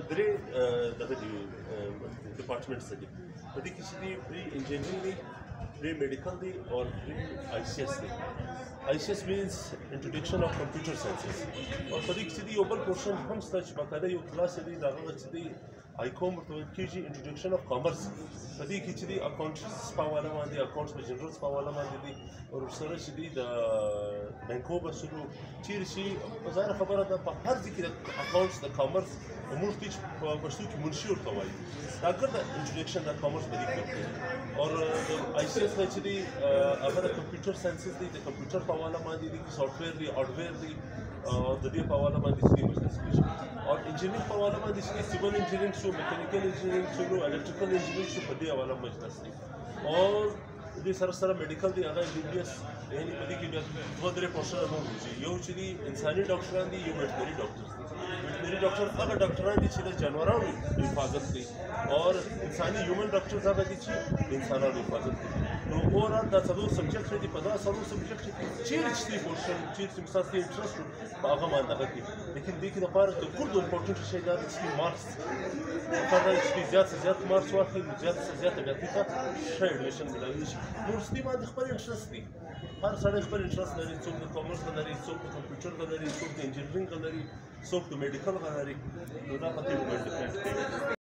درې دغه دي ډپارټمنټس دي په دې کې چې دي پری انجینرینګ دی پری میډیکل دی او پری آی سی ایس دی. آی سی ایس مینس انټروډکشن اف کمپیوټر ساینسز او په دې کې چې دي یو بل پورشن هم شته چې باقاعده یو کلاس دی د هغه چې دی آی کوم ورته ویل کېږي انټروډکشن اف کامرس. په دې کې چې دی اکاونټس په حواله باندې اکاونټس په جنرالز په حواله باندې دی او ورسره چې دی د بانکو بسلو چیرې چې ظاهره خبره ده په هر ځای کې د اکاونټس د کامرس موږ ته په پښتو کې منشي ورته وایي دا ګر د انټروډکشن د کامرس په دې کې او د آی سی ایس نه چې دی هغه د کمپیوټر ساینسز دی د کمپیوټر په حواله باندې دی سافټویر دی هارډویر دی د دې په حواله باندې چې مجلس کېږي او انجینرینګ په حواله باندې چې سیول انجینرینګ شو میکانیکل انجینرینګ شو الکتریکل انجینرینګ شو په دې حواله مجلس دی او دې سره سره میډیکل دی هغه بی بی ایس یعنی په دې کې بیا دوه درې پورشنه هم دي یو چې دی انساني ډاکټران دي یو ویټرنري ډاکټر دي. ویټرنري ډاکټر هغه ډاکټران دي چې د جانورانو حفاظت کوي او انساني هیومن ډاکټر هغه دي چې د انسانانو حفاظت کوي. نو اورال دا څلور سبجیکټ دي په دا څلور سبجیکټ کې چیرې چې پورشن چیرې چې مثلا کې انټرست په هغه باندې هغه کې لیکن دې کې لپاره د ټولو امپورټنټ شی دا دی چې مارکس هغه چې زیات سے زیات مارکس واخلي زیات سے زیات بیا ته ښه ایډمیشن ملایي شي. نو ستې باندې خپل انټرست دی هر سړی خپل انټرست لري څوک د کامرس لري څوک د کمپیوټر لري څوک د انجینرینګ لري څوک د میډیکل لري نو دا په دې باندې ډیپینډ کوي.